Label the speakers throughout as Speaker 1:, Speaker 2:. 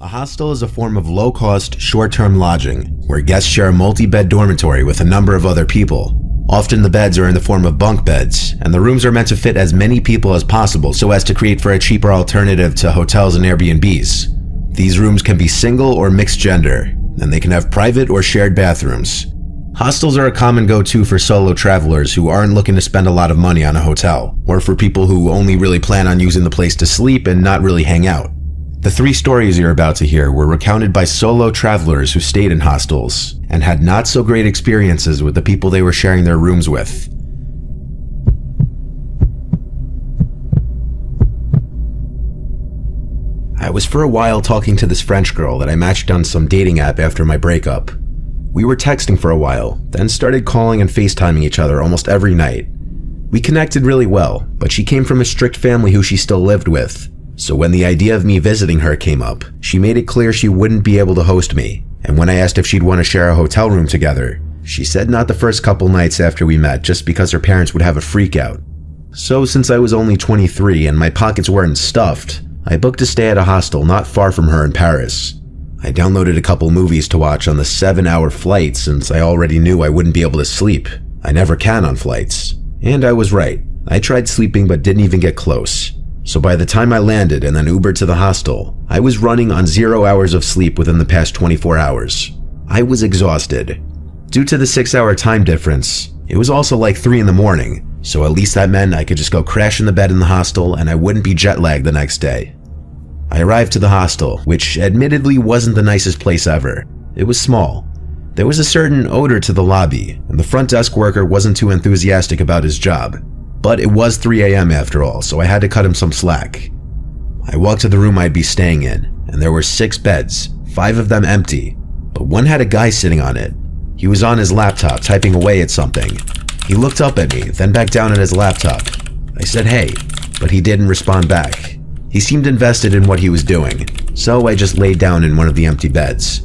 Speaker 1: A hostel is a form of low-cost, short-term lodging, where guests share a multi-bed dormitory with a number of other people. Often the beds are in the form of bunk beds, and the rooms are meant to fit as many people as possible so as to create for a cheaper alternative to hotels and Airbnbs. These rooms can be single or mixed gender, and they can have private or shared bathrooms. Hostels are a common go-to for solo travelers who aren't looking to spend a lot of money on a hotel, or for people who only really plan on using the place to sleep and not really hang out. The 3 stories you're about to hear were recounted by solo travelers who stayed in hostels and had not so great experiences with the people they were sharing their rooms with. I was for a while talking to this French girl that I matched on some dating app after my breakup. We were texting for a while, then started calling and FaceTiming each other almost every night. We connected really well, but she came from a strict family who she still lived with. So when the idea of me visiting her came up, she made it clear she wouldn't be able to host me, and when I asked if she'd want to share a hotel room together, she said not the first couple nights after we met just because her parents would have a freak out. So since I was only 23 and my pockets weren't stuffed, I booked a stay at a hostel not far from her in Paris. I downloaded a couple movies to watch on the 7-hour flight since I already knew I wouldn't be able to sleep. I never can on flights. And I was right. I tried sleeping but didn't even get close. So by the time I landed and then Ubered to the hostel, I was running on 0 hours of sleep within the past 24 hours. I was exhausted. Due to the 6-hour time difference, it was also like 3 in the morning, so at least that meant I could just go crash in the bed in the hostel and I wouldn't be jet lagged the next day. I arrived to the hostel, which admittedly wasn't the nicest place ever. It was small. There was a certain odor to the lobby, and the front desk worker wasn't too enthusiastic about his job. But it was 3 a.m. after all, so I had to cut him some slack. I walked to the room I'd be staying in, and there were 6 beds, 5 of them empty, but one had a guy sitting on it. He was on his laptop, typing away at something. He looked up at me, then back down at his laptop. I said hey, but he didn't respond back. He seemed invested in what he was doing, so I just laid down in one of the empty beds.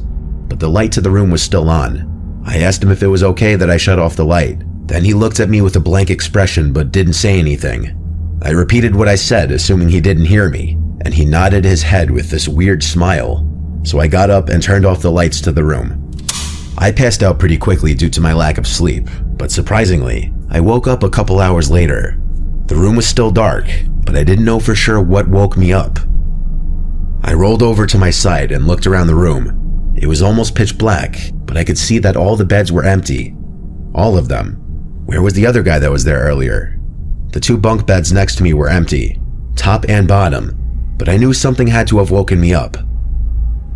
Speaker 1: But the light to the room was still on. I asked him if it was okay that I shut off the light. Then he looked at me with a blank expression but didn't say anything. I repeated what I said, assuming he didn't hear me, and he nodded his head with this weird smile. So I got up and turned off the lights to the room. I passed out pretty quickly due to my lack of sleep, but surprisingly, I woke up a couple hours later. The room was still dark, but I didn't know for sure what woke me up. I rolled over to my side and looked around the room. It was almost pitch black, but I could see that all the beds were empty. All of them. Where was the other guy that was there earlier? The 2 bunk beds next to me were empty, top and bottom, but I knew something had to have woken me up.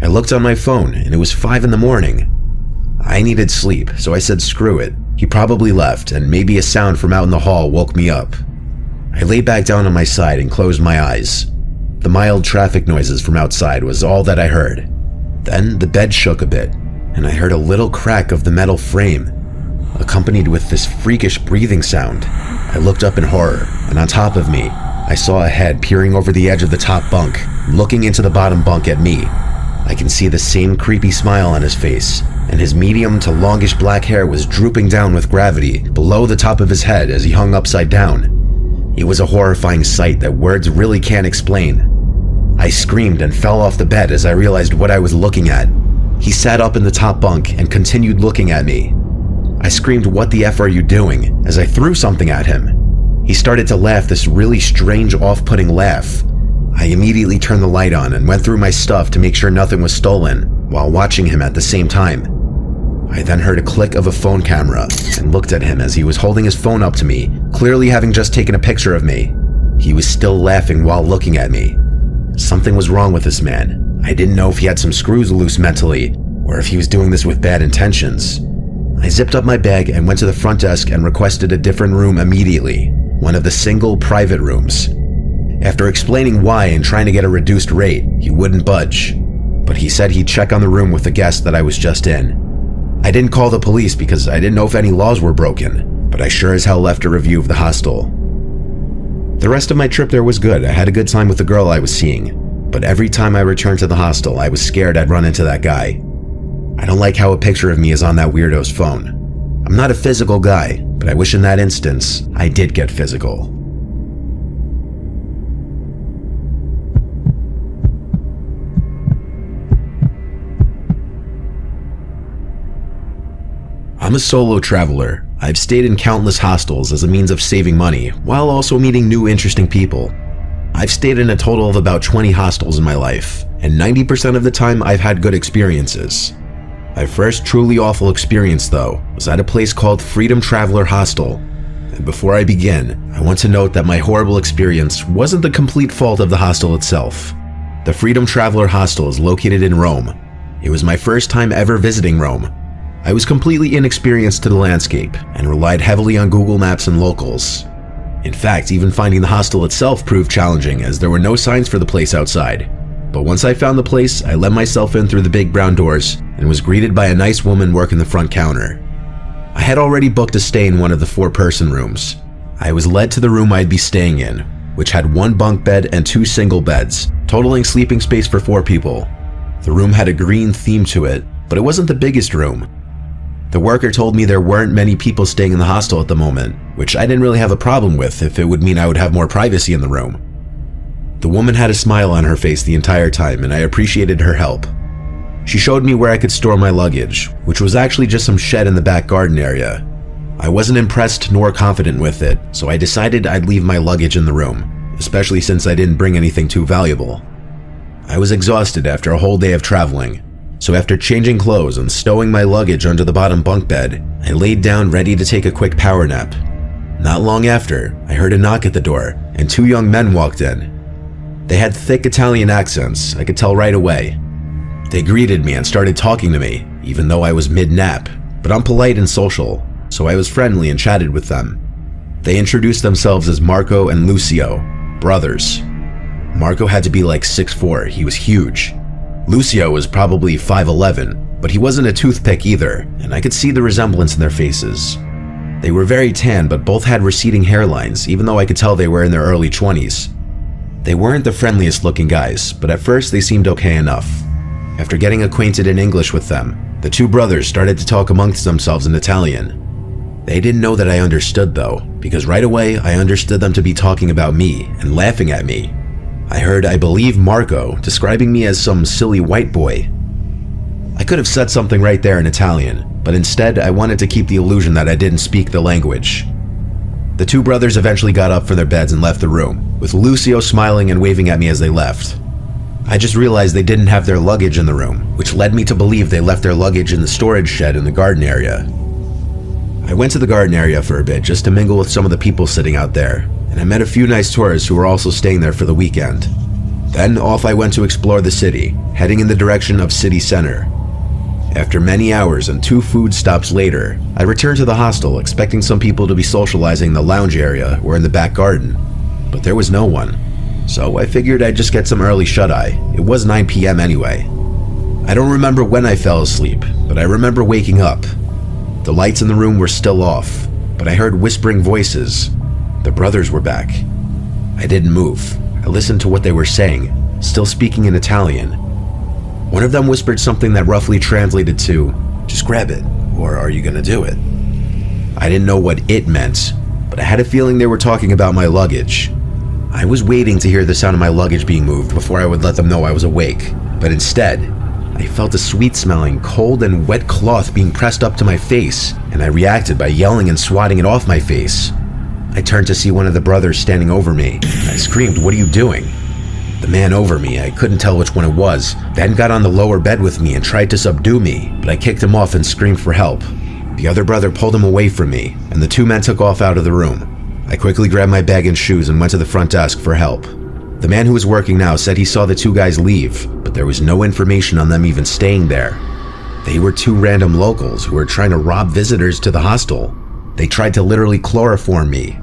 Speaker 1: I looked on my phone and it was 5 in the morning. I needed sleep, so I said screw it. He probably left and maybe a sound from out in the hall woke me up. I lay back down on my side and closed my eyes. The mild traffic noises from outside was all that I heard. Then the bed shook a bit, and I heard a little crack of the metal frame, accompanied with this freakish breathing sound. I looked up in horror, and on top of me, I saw a head peering over the edge of the top bunk, looking into the bottom bunk at me. I can see the same creepy smile on his face, and his medium to longish black hair was drooping down with gravity below the top of his head as he hung upside down. It was a horrifying sight that words really can't explain. I screamed and fell off the bed as I realized what I was looking at. He sat up in the top bunk and continued looking at me. I screamed, "What the F are you doing?" as I threw something at him. He started to laugh this really strange, off-putting laugh. I immediately turned the light on and went through my stuff to make sure nothing was stolen, while watching him at the same time. I then heard a click of a phone camera and looked at him as he was holding his phone up to me, clearly having just taken a picture of me. He was still laughing while looking at me. Something was wrong with this man. I didn't know if he had some screws loose mentally, or if he was doing this with bad intentions. I zipped up my bag and went to the front desk and requested a different room immediately, one of the single private rooms. After explaining why and trying to get a reduced rate, he wouldn't budge, but he said he'd check on the room with the guest that I was just in. I didn't call the police because I didn't know if any laws were broken, but I sure as hell left a review of the hostel. The rest of my trip there was good. I had a good time with the girl I was seeing, but every time I returned to the hostel, I was scared I'd run into that guy. I don't like how a picture of me is on that weirdo's phone. I'm not a physical guy, but I wish in that instance, I did get physical. I'm a solo traveler. I've stayed in countless hostels as a means of saving money, while also meeting new interesting people. I've stayed in a total of about 20 hostels in my life, and 90% of the time I've had good experiences. My first truly awful experience, though, was at a place called Freedom Traveler Hostel. And before I begin, I want to note that my horrible experience wasn't the complete fault of the hostel itself. The Freedom Traveler Hostel is located in Rome. It was my first time ever visiting Rome. I was completely inexperienced to the landscape and relied heavily on Google Maps and locals. In fact, even finding the hostel itself proved challenging as there were no signs for the place outside. But once I found the place, I let myself in through the big brown doors and was greeted by a nice woman working the front counter. I had already booked a stay in one of the 4-person rooms. I was led to the room I'd be staying in, which had 1 bunk bed and 2 single beds, totaling sleeping space for 4 people. The room had a green theme to it, but it wasn't the biggest room. The worker told me there weren't many people staying in the hostel at the moment, which I didn't really have a problem with if it would mean I would have more privacy in the room. The woman had a smile on her face the entire time, and I appreciated her help. She showed me where I could store my luggage, which was actually just some shed in the back garden area. I wasn't impressed nor confident with it, so I decided I'd leave my luggage in the room, especially since I didn't bring anything too valuable. I was exhausted after a whole day of traveling, so after changing clothes and stowing my luggage under the bottom bunk bed, I laid down ready to take a quick power nap. Not long after, I heard a knock at the door, and 2 young men walked in. They had thick Italian accents, I could tell right away. They greeted me and started talking to me, even though I was mid-nap, but I'm polite and social, so I was friendly and chatted with them. They introduced themselves as Marco and Lucio, brothers. Marco had to be like 6'4", he was huge. Lucio was probably 5'11", but he wasn't a toothpick either, and I could see the resemblance in their faces. They were very tan, but both had receding hairlines, even though I could tell they were in their early 20s. They weren't the friendliest looking guys, but at first they seemed okay enough. After getting acquainted in English with them, the 2 brothers started to talk amongst themselves in Italian. They didn't know that I understood though, because right away I understood them to be talking about me and laughing at me. I heard, I believe, Marco describing me as some silly white boy. I could have said something right there in Italian, but instead I wanted to keep the illusion that I didn't speak the language. The 2 brothers eventually got up from their beds and left the room, with Lucio smiling and waving at me as they left. I just realized they didn't have their luggage in the room, which led me to believe they left their luggage in the storage shed in the garden area. I went to the garden area for a bit just to mingle with some of the people sitting out there, and I met a few nice tourists who were also staying there for the weekend. Then off I went to explore the city, heading in the direction of city center. After many hours and 2 food stops later, I returned to the hostel expecting some people to be socializing in the lounge area or in the back garden, but there was no one. So I figured I'd just get some early shut-eye. It was 9 p.m. anyway. I don't remember when I fell asleep, but I remember waking up. The lights in the room were still off, but I heard whispering voices. The brothers were back. I didn't move. I listened to what they were saying, still speaking in Italian. One of them whispered something that roughly translated to, "Just grab it, or are you gonna do it?" I didn't know what it meant, but I had a feeling they were talking about my luggage. I was waiting to hear the sound of my luggage being moved before I would let them know I was awake, but instead, I felt a sweet-smelling, cold and wet cloth being pressed up to my face, and I reacted by yelling and swatting it off my face. I turned to see one of the brothers standing over me. I screamed, "What are you doing?" The man over me, I couldn't tell which one it was, then got on the lower bed with me and tried to subdue me, but I kicked him off and screamed for help. The other brother pulled him away from me, and the 2 men took off out of the room. I quickly grabbed my bag and shoes and went to the front desk for help. The man who was working now said he saw the 2 guys leave, but there was no information on them even staying there. They were 2 random locals who were trying to rob visitors to the hostel. They tried to literally chloroform me.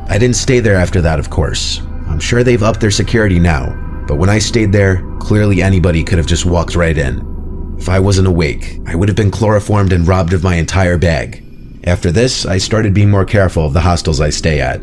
Speaker 1: I didn't stay there after that, of course. I'm sure they've upped their security now, but when I stayed there, clearly anybody could have just walked right in. If I wasn't awake, I would have been chloroformed and robbed of my entire bag. After this, I started being more careful of the hostels I stay at.